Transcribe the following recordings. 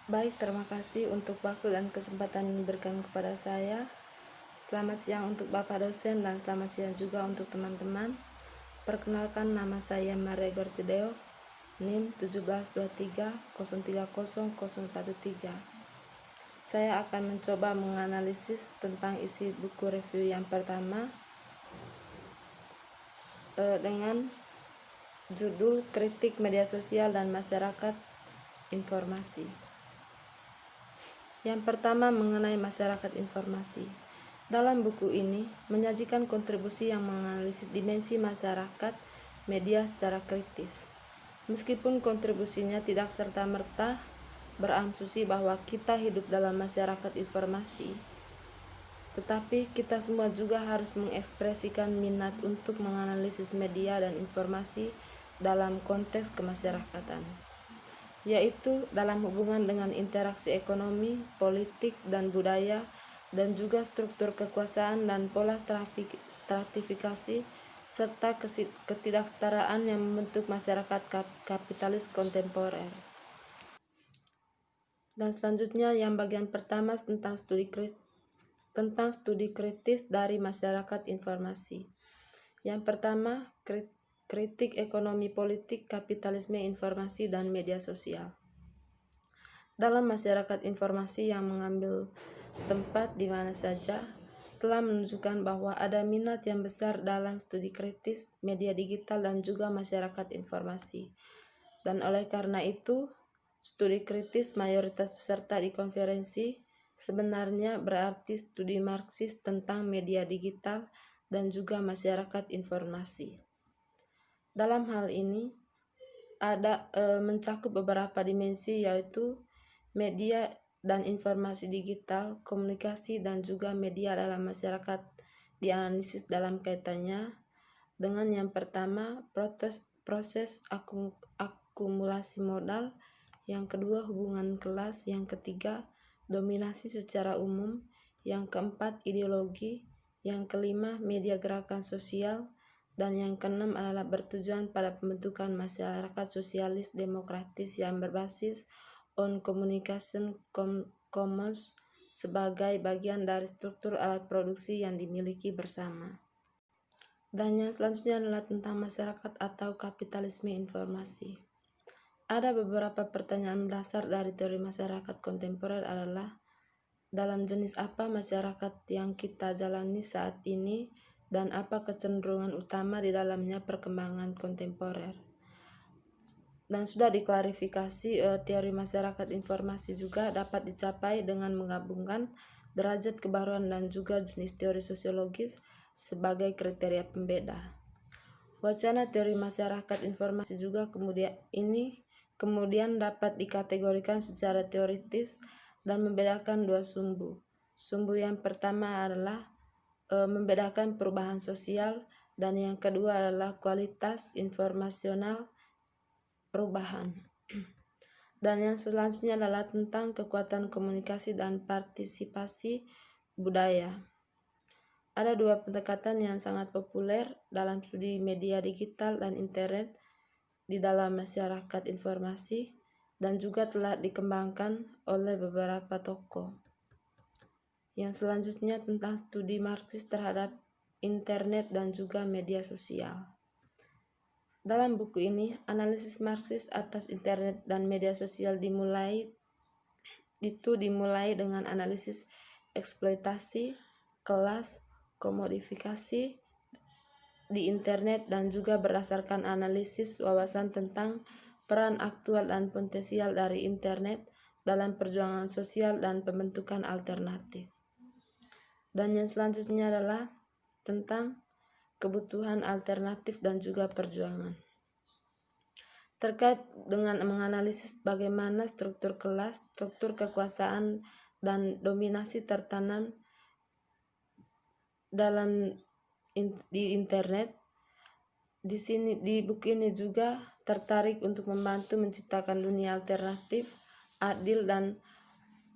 Baik, terima kasih untuk waktu dan kesempatan yang diberikan kepada saya. Selamat siang untuk Bapak dosen dan selamat siang juga untuk teman-teman. Perkenalkan, nama saya Maria Gortideo, NIM 1723030013. Saya akan mencoba menganalisis tentang isi buku review yang pertama dengan judul Kritik Media Sosial dan Masyarakat Informasi. Yang pertama, mengenai masyarakat informasi. Dalam buku ini menyajikan kontribusi yang menganalisis dimensi masyarakat media secara kritis. Meskipun kontribusinya tidak serta-merta berasumsi bahwa kita hidup dalam masyarakat informasi, tetapi kita semua juga harus mengekspresikan minat untuk menganalisis media dan informasi dalam konteks kemasyarakatan, yaitu dalam hubungan dengan interaksi ekonomi, politik, dan budaya, dan juga struktur kekuasaan dan pola stratifikasi, serta ketidaksetaraan yang membentuk masyarakat kapitalis kontemporer. Dan selanjutnya yang bagian pertama tentang studi kritis dari masyarakat informasi. Yang pertama, kritik ekonomi politik, kapitalisme informasi, dan media sosial. Dalam masyarakat informasi yang mengambil tempat di mana saja, telah menunjukkan bahwa ada minat yang besar dalam studi kritis, media digital, dan juga masyarakat informasi. Dan oleh karena itu, studi kritis mayoritas peserta di konferensi sebenarnya berarti studi Marxis tentang media digital dan juga masyarakat informasi. Dalam hal ini, ada mencakup beberapa dimensi, yaitu media dan informasi digital, komunikasi, dan juga media dalam masyarakat dianalisis dalam kaitannya dengan yang pertama, proses akumulasi modal, yang kedua, hubungan kelas, yang ketiga, dominasi secara umum, yang keempat, ideologi, yang kelima, media gerakan sosial, dan yang keenam adalah bertujuan pada pembentukan masyarakat sosialis demokratis yang berbasis on communication commons sebagai bagian dari struktur alat produksi yang dimiliki bersama. Dan yang selanjutnya adalah tentang masyarakat atau kapitalisme informasi. Ada beberapa pertanyaan dasar dari teori masyarakat kontemporer adalah, dalam jenis apa masyarakat yang kita jalani saat ini dan apa kecenderungan utama di dalamnya perkembangan kontemporer. Dan sudah diklarifikasi, teori masyarakat informasi juga dapat dicapai dengan menggabungkan derajat kebaruan dan juga jenis teori sosiologis sebagai kriteria pembeda. Wacana teori masyarakat informasi juga kemudian dapat dikategorikan secara teoritis dan membedakan dua sumbu. Sumbu yang pertama adalah membedakan perubahan sosial, dan yang kedua adalah kualitas informasional perubahan. Dan yang selanjutnya adalah tentang kekuatan komunikasi dan partisipasi budaya. Ada dua pendekatan yang sangat populer dalam studi media digital dan internet di dalam masyarakat informasi dan juga telah dikembangkan oleh beberapa tokoh. Yang selanjutnya tentang studi Marxis terhadap internet dan juga media sosial. Dalam buku ini, analisis Marxis atas internet dan media sosial dimulai dengan analisis eksploitasi, kelas, komodifikasi di internet, dan juga berdasarkan analisis wawasan tentang peran aktual dan potensial dari internet dalam perjuangan sosial dan pembentukan alternatif. Dan yang selanjutnya adalah tentang kebutuhan alternatif dan juga perjuangan. Terkait dengan menganalisis bagaimana struktur kelas, struktur kekuasaan, dan dominasi tertanam di internet, di buku ini juga tertarik untuk membantu menciptakan dunia alternatif, adil, dan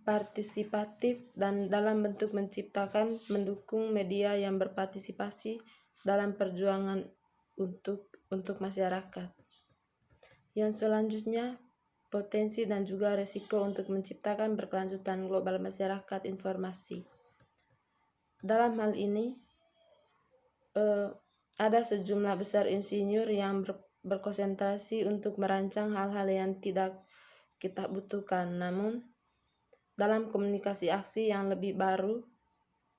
partisipatif, dan dalam bentuk mendukung media yang berpartisipasi dalam perjuangan untuk masyarakat. Yang selanjutnya, potensi dan juga risiko untuk menciptakan berkelanjutan global masyarakat informasi. Dalam hal ini, ada sejumlah besar insinyur yang berkonsentrasi untuk merancang hal-hal yang tidak kita butuhkan. Namun, dalam komunikasi aksi yang lebih baru,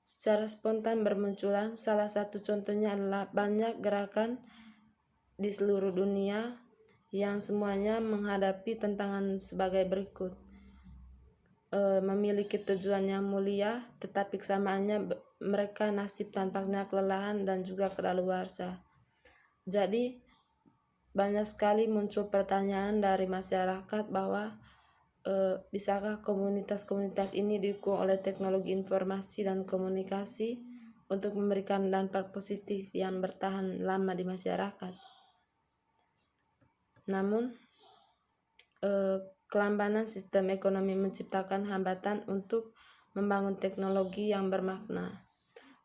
secara spontan bermunculan, salah satu contohnya adalah banyak gerakan di seluruh dunia yang semuanya menghadapi tantangan sebagai berikut. Memiliki tujuan yang mulia, tetapi kesamaannya mereka nasib tampaknya kelelahan dan juga kadaluarsa. Jadi, banyak sekali muncul pertanyaan dari masyarakat bahwa bisakah komunitas-komunitas ini didukung oleh teknologi informasi dan komunikasi untuk memberikan dampak positif yang bertahan lama di masyarakat. Namun, kelambanan sistem ekonomi menciptakan hambatan untuk membangun teknologi yang bermakna.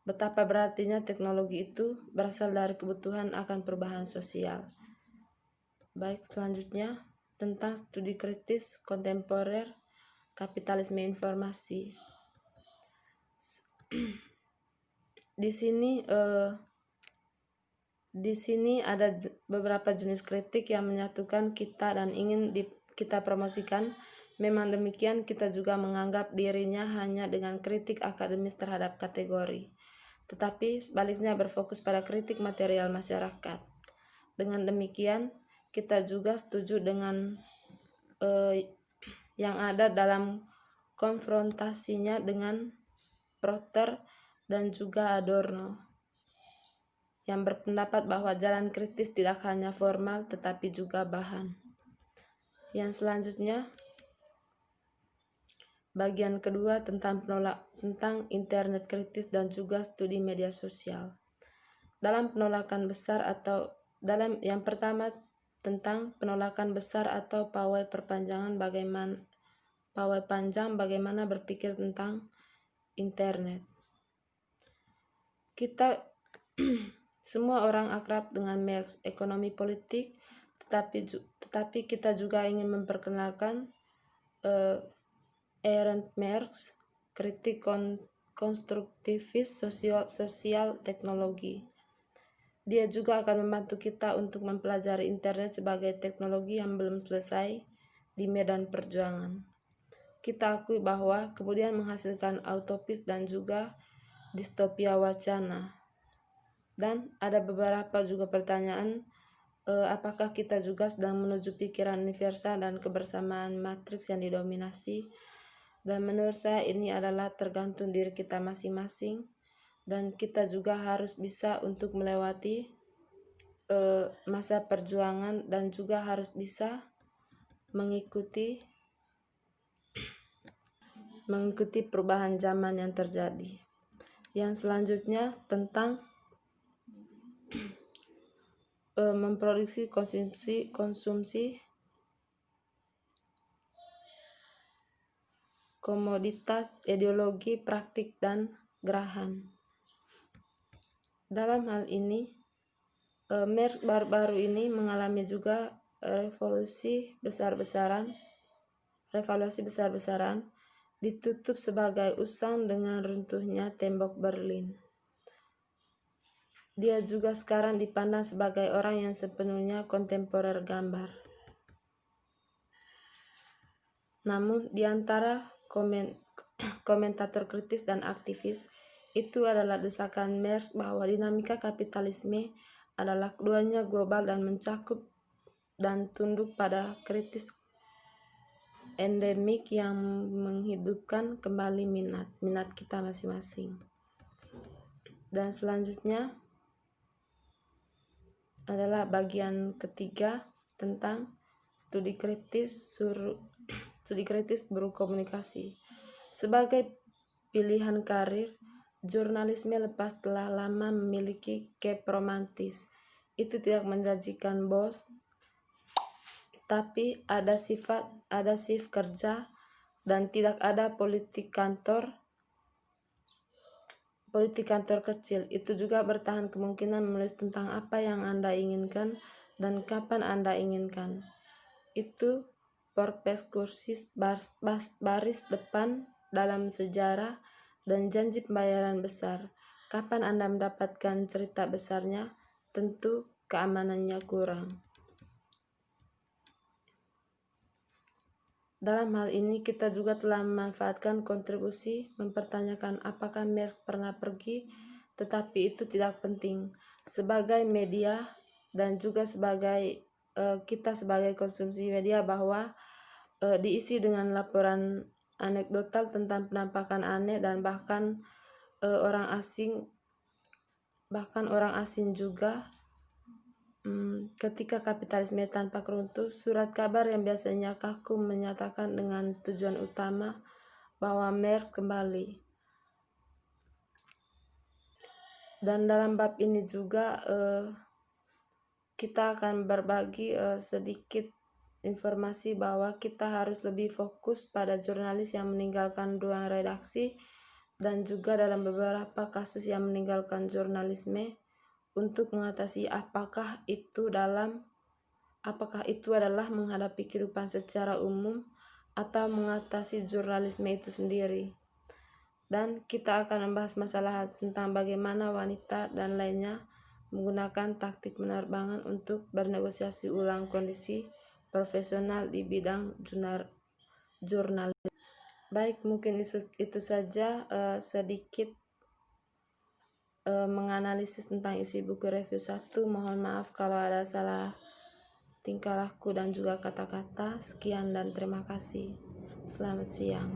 Betapa berartinya teknologi itu berasal dari kebutuhan akan perubahan sosial. Baik, selanjutnya tentang studi kritis kontemporer kapitalisme informasi. Di sini ada beberapa jenis kritik yang menyatukan kita dan ingin kita promosikan. Memang demikian, kita juga menganggap dirinya hanya dengan kritik akademis terhadap kategori, tetapi sebaliknya berfokus pada kritik material masyarakat. Dengan demikian, kita juga setuju dengan yang ada dalam konfrontasinya dengan Protter dan juga Adorno, yang berpendapat bahwa jalan kritis tidak hanya formal tetapi juga bahan. Yang selanjutnya, bagian kedua tentang internet kritis dan juga studi media sosial. Dalam penolakan besar atau yang pertama tentang penolakan besar atau pawai panjang bagaimana berpikir tentang internet. Kita semua orang akrab dengan Marx, ekonomi politik, tetapi kita juga ingin memperkenalkan Ernst Marx, kritik konstruktivis sosial teknologi. Dia juga akan membantu kita untuk mempelajari internet sebagai teknologi yang belum selesai di medan perjuangan. Kita akui bahwa kemudian menghasilkan utopis dan juga distopia wacana. Dan ada beberapa juga pertanyaan, apakah kita juga sedang menuju pikiran universal dan kebersamaan matriks yang didominasi? Dan menurut saya ini adalah tergantung diri kita masing-masing, dan kita juga harus bisa untuk melewati masa perjuangan dan juga harus bisa mengikuti perubahan zaman yang terjadi. Yang selanjutnya tentang memproduksi konsumsi komoditas, ideologi, praktik, dan gerahan. Dalam hal ini, Marx baru-baru ini mengalami juga revolusi besar-besaran, ditutup sebagai usang dengan runtuhnya tembok Berlin. Dia juga sekarang dipandang sebagai orang yang sepenuhnya kontemporer gambar. Namun, di antara komentator kritis dan aktivis, itu adalah desakan Marx bahwa dinamika kapitalisme adalah keduanya global dan mencakup dan tunduk pada kritis endemik yang menghidupkan kembali minat kita masing-masing. Dan selanjutnya adalah bagian ketiga tentang studi kritis berkomunikasi. Sebagai pilihan karir, jurnalisme lepas telah lama memiliki cape romantis. Itu tidak menjanjikan bos, tapi ada shift kerja dan tidak ada politik kantor kecil. Itu juga bertahan kemungkinan menulis tentang apa yang Anda inginkan dan kapan Anda inginkan. Itu porpes kursis baris depan dalam sejarah dan janji pembayaran besar. Kapan Anda mendapatkan cerita besarnya? Tentu keamanannya kurang. Dalam hal ini kita juga telah memanfaatkan kontribusi mempertanyakan apakah Maersk pernah pergi, tetapi itu tidak penting. Sebagai media dan juga sebagai kita sebagai konsumsi media bahwa diisi dengan laporan anekdotal tentang penampakan aneh dan bahkan orang asing juga. Ketika kapitalisme tampak runtuh, surat kabar yang biasanya kaku menyatakan dengan tujuan utama bahwa Maersk kembali. Dan dalam bab ini juga kita akan berbagi sedikit informasi bahwa kita harus lebih fokus pada jurnalis yang meninggalkan ruang redaksi dan juga dalam beberapa kasus yang meninggalkan jurnalisme untuk mengatasi apakah itu adalah menghadapi kehidupan secara umum atau mengatasi jurnalisme itu sendiri. Dan kita akan membahas masalah tentang bagaimana wanita dan lainnya menggunakan taktik penerbangan untuk bernegosiasi ulang kondisi profesional di bidang jurnalisme. Baik, mungkin itu saja sedikit menganalisis tentang isi buku review 1. Mohon maaf kalau ada salah tingkah laku dan juga kata-kata. Sekian dan terima kasih. Selamat siang.